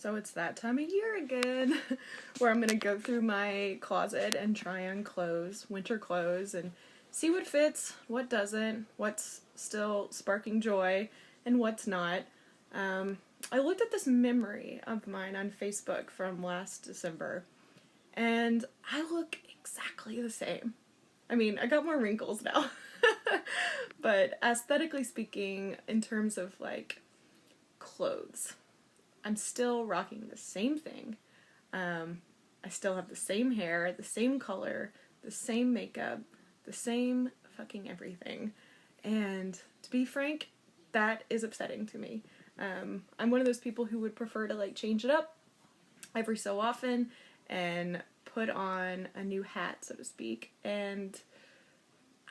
So it's that time of year again where I'm going to go through my closet and try on clothes, winter clothes, and see what fits, what doesn't, what's still sparking joy, and what's not. I looked at this memory of mine on Facebook from last December, and I look exactly the same. I mean, I got more wrinkles now. But aesthetically speaking, in terms of like clothes, I'm still rocking the same thing. I still have the same hair, the same color, the same makeup, the same fucking everything. And to be frank, that is upsetting to me. I'm one of those people who would prefer to like change it up every so often and put on a new hat, so to speak. And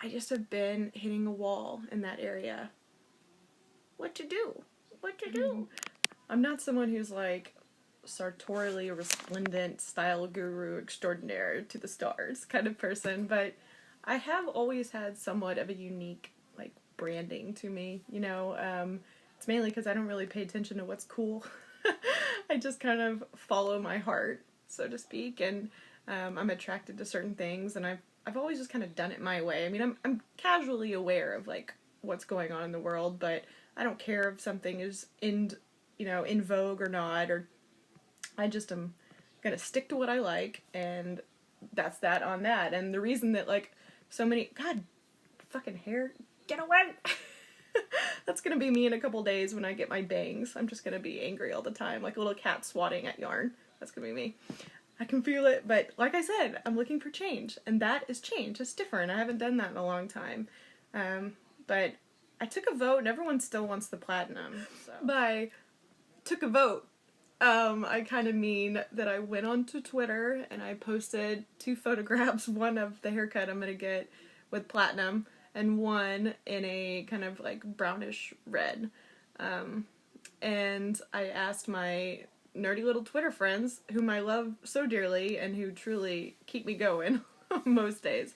I just have been hitting a wall in that area. What to do? What to do? I'm not someone who's like sartorially resplendent style guru extraordinaire to the stars kind of person, but I have always had somewhat of a unique like branding to me, you know. It's mainly because I don't really pay attention to what's cool. I just kind of follow my heart, so to speak, and I'm attracted to certain things, and I've always just kind of done it my way. I mean, I'm casually aware of like what's going on in the world, but I don't care if something is in vogue or not, or I just am gonna stick to what I like, and that's that on that. And the reason that like so many, God, fucking hair, get away. That's gonna be me in a couple days when I get my bangs. I'm just gonna be angry all the time, like a little cat swatting at yarn. That's gonna be me. I can feel it, but like I said, I'm looking for change, and that is change. It's different. I haven't done that in a long time. But I took a vote, and everyone still wants the platinum. So. But I took a vote. I kind of mean that I went onto Twitter and I posted 2 photographs, one of the haircut I'm gonna get with platinum, and one in a kind of like brownish red. And I asked my nerdy little Twitter friends, whom I love so dearly and who truly keep me going most days,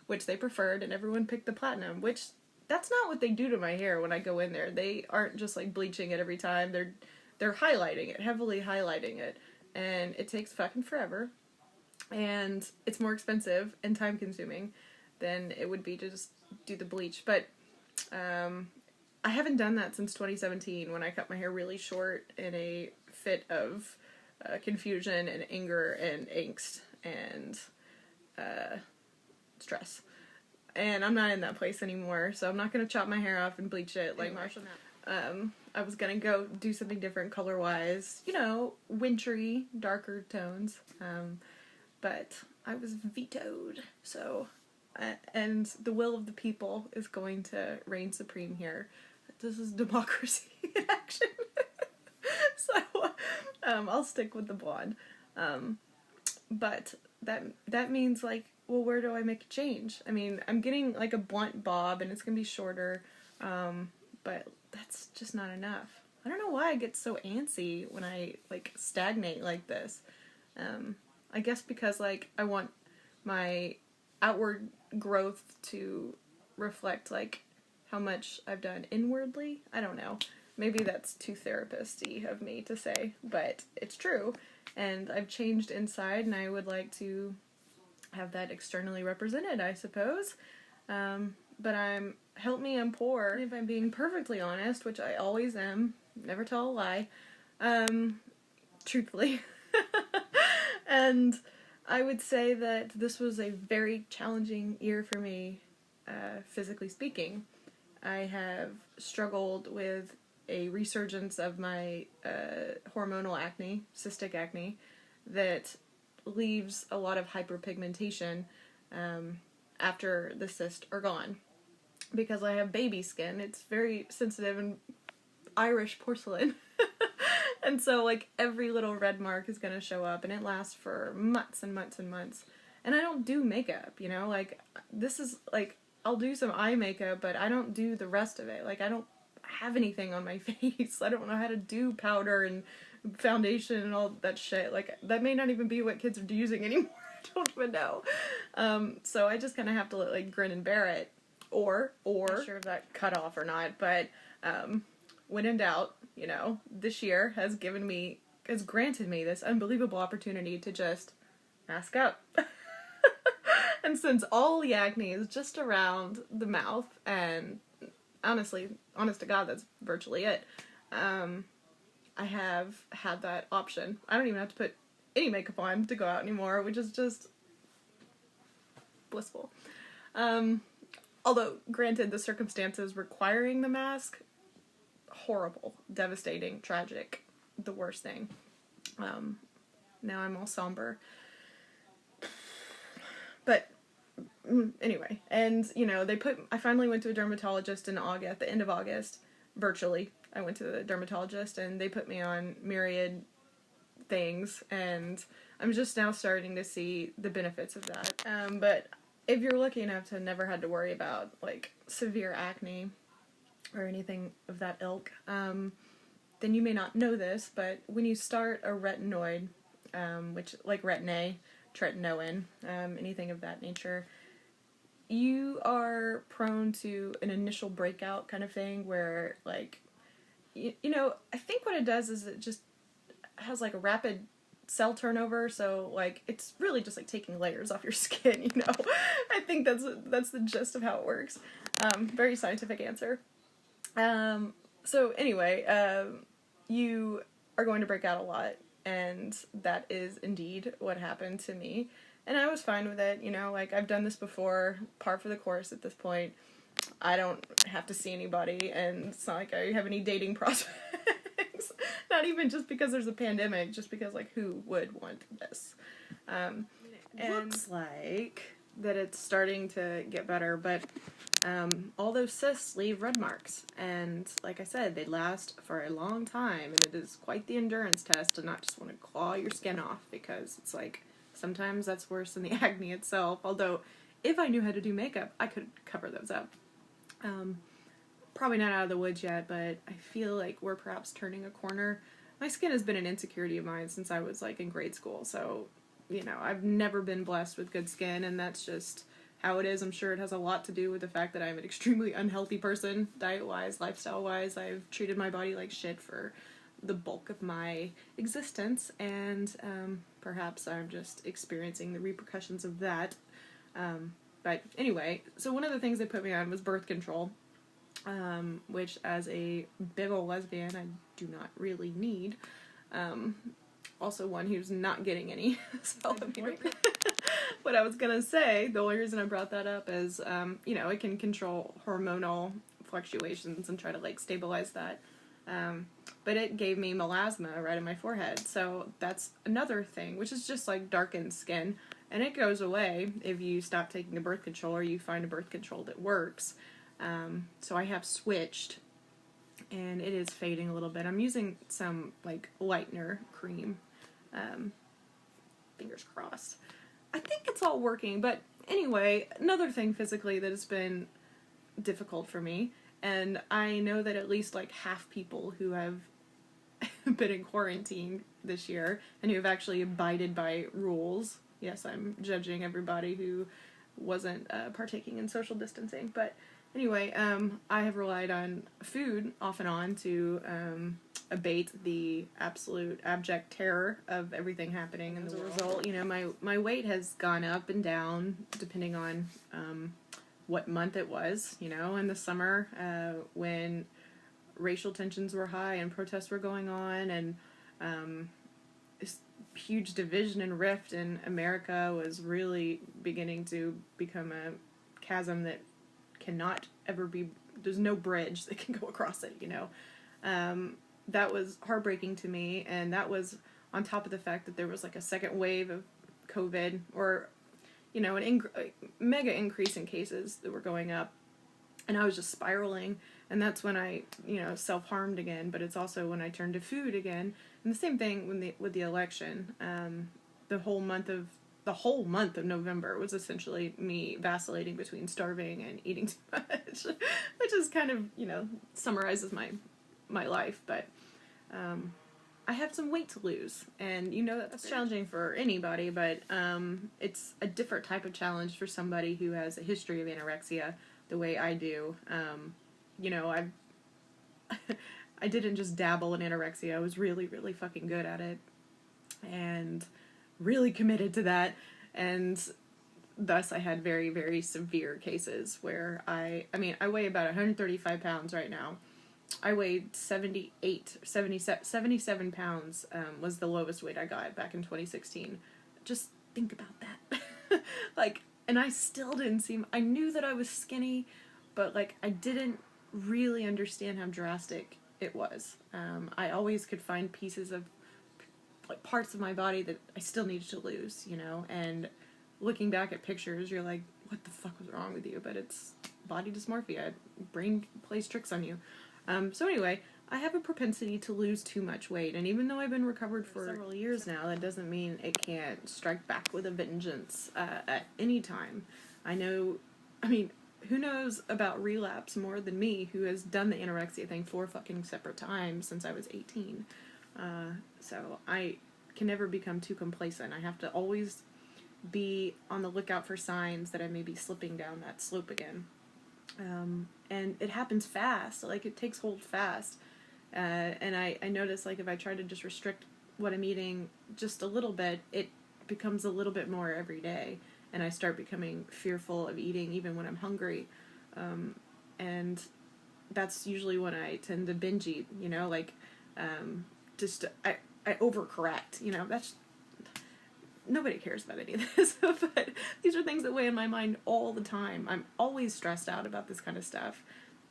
which they preferred, and everyone picked the platinum, which that's not what they do to my hair when I go in there. They aren't just like bleaching it every time. They're highlighting it, heavily highlighting it, and it takes fucking forever, and it's more expensive and time consuming than it would be to just do the bleach. But I haven't done that since 2017 when I cut my hair really short in a fit of confusion and anger and angst and stress. And I'm not in that place anymore, so I'm not going to chop my hair off and bleach it like Marshall now. I was going to go do something different color-wise, you know, wintry, darker tones, but I was vetoed, so, and the will of the people is going to reign supreme here. This is democracy in action. So, I'll stick with the blonde. But that means, like, well, where do I make a change? I mean, I'm getting, like, a blunt bob, and it's gonna be shorter, but that's just not enough. I don't know why I get so antsy when I, like, stagnate like this. I guess because, like, I want my outward growth to reflect, like, how much I've done inwardly. I don't know. Maybe that's too therapist-y of me to say, but it's true. And I've changed inside, and I would like to have that externally represented, I suppose. But help me, I'm poor. If I'm being perfectly honest, which I always am, never tell a lie, truthfully. And I would say that this was a very challenging year for me, physically speaking. I have struggled with a resurgence of my hormonal acne, cystic acne, that leaves a lot of hyperpigmentation after the cysts are gone. Because I have baby skin, it's very sensitive and Irish porcelain. And so, like, every little red mark is going to show up, and it lasts for months and months and months. And I don't do makeup, you know? Like, this is, like, I'll do some eye makeup, but I don't do the rest of it. Like, I don't have anything on my face. I don't know how to do powder and foundation and all that shit. Like, that may not even be what kids are using anymore. I don't even know. So I just kind of have to, like, grin and bear it. Or, not sure if that cut off or not, but, when in doubt, this year has granted me this unbelievable opportunity to just mask up. And since all the acne is just around the mouth, and honestly, honest to God, that's virtually it, I have had that option. I don't even have to put any makeup on to go out anymore, which is just blissful. Although, granted, the circumstances requiring the mask, horrible, devastating, tragic, the worst thing. Now I'm all somber. But anyway, and I finally went to a dermatologist in August, at the end of August, virtually. I went to the dermatologist and they put me on myriad things, and I'm just now starting to see the benefits of that. But if you're lucky enough to never had to worry about like severe acne or anything of that ilk, then you may not know this, but when you start a retinoid, which like Retin-A, tretinoin, anything of that nature, you are prone to an initial breakout kind of thing where like, I think what it does is it just has like a rapid cell turnover, so like it's really just like taking layers off your skin. I think that's the gist of how it works. Very scientific answer. So anyway, you are going to break out a lot, and that is indeed what happened to me, and I was fine with it. Like I've done this before, par for the course at this point. I don't have to see anybody, and it's not like I have any dating prospects. Not even just because there's a pandemic, just because, like, who would want this? It looks like that it's starting to get better, but all those cysts leave red marks, and like I said, they last for a long time, and it is quite the endurance test to not just want to claw your skin off, because it's like, sometimes that's worse than the acne itself, although if I knew how to do makeup, I could cover those up. Probably not out of the woods yet, but I feel like we're perhaps turning a corner. My skin has been an insecurity of mine since I was like in grade school, so I've never been blessed with good skin, and that's just how it is. I'm sure it has a lot to do with the fact that I'm an extremely unhealthy person, diet-wise, lifestyle-wise. I've treated my body like shit for the bulk of my existence, and perhaps I'm just experiencing the repercussions of that. But anyway, so one of the things they put me on was birth control, which as a big ol' lesbian I do not really need. Also one who's not getting any. So what I was gonna say, the only reason I brought that up is, it can control hormonal fluctuations and try to like stabilize that. But it gave me melasma right in my forehead, so that's another thing, which is just like darkened skin. And it goes away if you stop taking a birth control or you find a birth control that works. So I have switched, and it is fading a little bit. I'm using some, like, lightener cream. Fingers crossed. I think it's all working, but anyway, another thing physically that has been difficult for me, and I know that at least, like, half people who have been in quarantine this year and who have actually abided by rules. Yes, I'm judging everybody who wasn't partaking in social distancing, but anyway, I have relied on food off and on to abate the absolute abject terror of everything happening in the world. As a result, my weight has gone up and down depending on what month it was. In the summer when racial tensions were high and protests were going on, and this huge division and rift in America was really beginning to become a chasm that cannot ever be, there's no bridge that can go across it, that was heartbreaking to me, and that was on top of the fact that there was like a second wave of COVID, or an mega increase in cases that were going up, and I was just spiraling, and that's when I self-harmed again. But it's also when I turned to food again, and the same thing with the election. The whole month of November was essentially me vacillating between starving and eating too much, which is kind of, summarizes my life. But I have some weight to lose, and that's challenging for anybody, but it's a different type of challenge for somebody who has a history of anorexia the way I do. I didn't just dabble in anorexia. I was really, really fucking good at it. And really committed to that. And thus I had very, very severe cases where I weigh about 135 pounds right now. I weighed 77 pounds was the lowest weight I got back in 2016. Just think about that. Like, and I still didn't seem, I knew that I was skinny, but like I didn't really understand how drastic it was. I always could find pieces of like parts of my body that I still needed to lose, you know, and looking back at pictures, you're like, what the fuck was wrong with you? But it's body dysmorphia. Brain plays tricks on you. So anyway, I have a propensity to lose too much weight, and even though I've been recovered for several years now, that doesn't mean it can't strike back with a vengeance at any time. Who knows about relapse more than me, who has done the anorexia thing 4 fucking separate times since I was 18. So I can never become too complacent. I have to always be on the lookout for signs that I may be slipping down that slope again. And it happens fast, like it takes hold fast. And I notice, like, if I try to just restrict what I'm eating just a little bit, it becomes a little bit more every day. And I start becoming fearful of eating even when I'm hungry. And that's usually when I tend to binge eat, you know, like, I overcorrect, you know, that's, nobody cares about any of this, but these are things that weigh in my mind all the time. I'm always stressed out about this kind of stuff.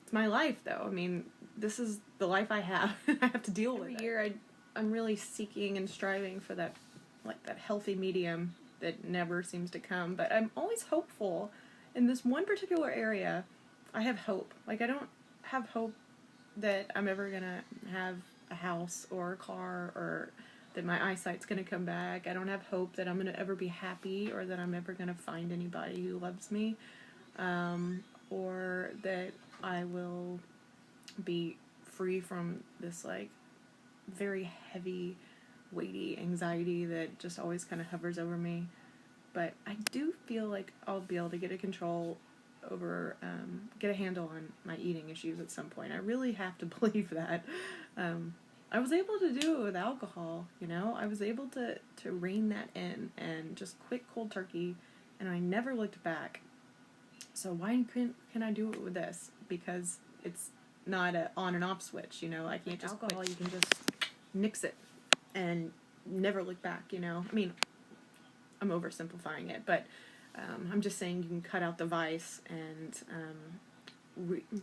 It's my life, though. I mean, this is the life I have. I have to deal with it. Every year, I'm really seeking and striving for that, like, that healthy medium that never seems to come, but I'm always hopeful. In this one particular area, I have hope. Like, I don't have hope that I'm ever gonna have a house or a car, or that my eyesight's going to come back. I don't have hope that I'm going to ever be happy, or that I'm ever going to find anybody who loves me, or that I will be free from this, like, very heavy, weighty anxiety that just always kind of hovers over me. But I do feel like I'll be able to get a handle on my eating issues at some point. I really have to believe that. I was able to do it with alcohol, you know? I was able to rein that in and just quit cold turkey, and I never looked back. So why can I do it with this? Because it's not a on and off switch, you know? I can't just alcohol, you can just nix it and never look back, you know? I mean, I'm oversimplifying it, but I'm just saying you can cut out the vice and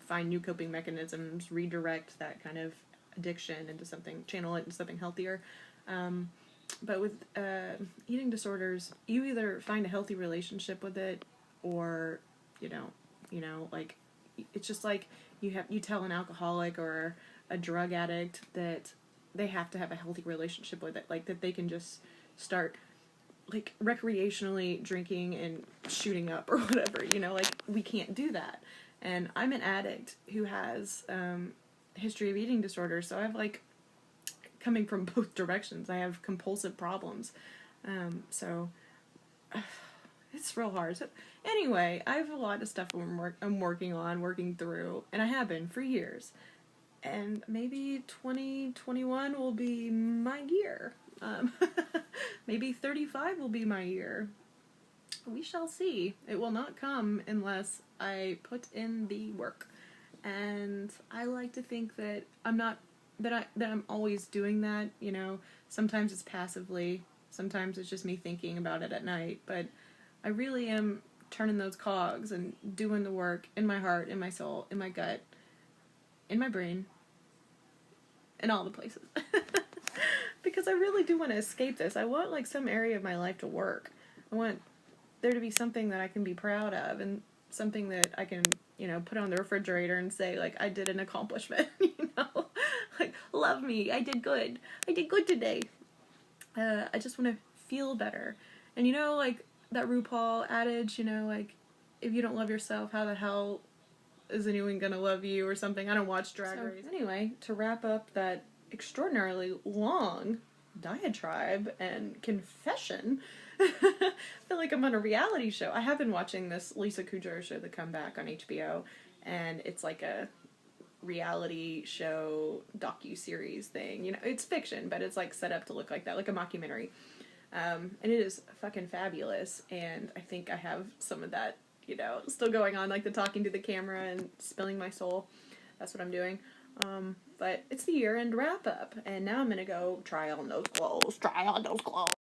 find new coping mechanisms, redirect that kind of addiction into something, channel it into something healthier. But with eating disorders, you either find a healthy relationship with it, or you know, like, it's just like you tell an alcoholic or a drug addict that they have to have a healthy relationship with it, like that they can just start, like, recreationally drinking and shooting up or whatever, you know, like, we can't do that. And I'm an addict who has history of eating disorders, so I have, like, coming from both directions. I have compulsive problems, so it's real hard. So anyway, I have a lot of stuff I'm working through, and I have been for years, and maybe 2021 will be my year. Maybe 35 will be my year. We shall see. It will not come unless I put in the work. And I like to think that I'm always doing that, you know. Sometimes it's passively, sometimes it's just me thinking about it at night, but I really am turning those cogs and doing the work in my heart, in my soul, in my gut, in my brain, in all the places. Because I really do want to escape this. I want, like, some area of my life to work. I want there to be something that I can be proud of, and something that I can, you know, put on the refrigerator and say, like, I did an accomplishment, you know? Like, love me, I did good today. I just want to feel better. And, you know, like, that RuPaul adage, you know, like, if you don't love yourself, how the hell is anyone gonna love you, or something? I don't watch Drag Race. Anyway, to wrap up that extraordinarily long diatribe and confession, I feel like I'm on a reality show. I have been watching this Lisa Kudrow show, The Comeback, on HBO, and it's like a reality show docu-series thing. You know, it's fiction, but it's like set up to look like that, like a mockumentary. And it is fucking fabulous, and I think I have some of that, you know, still going on, like the talking to the camera and spilling my soul. That's what I'm doing. But it's the year-end wrap-up, and now I'm gonna go try on those clothes.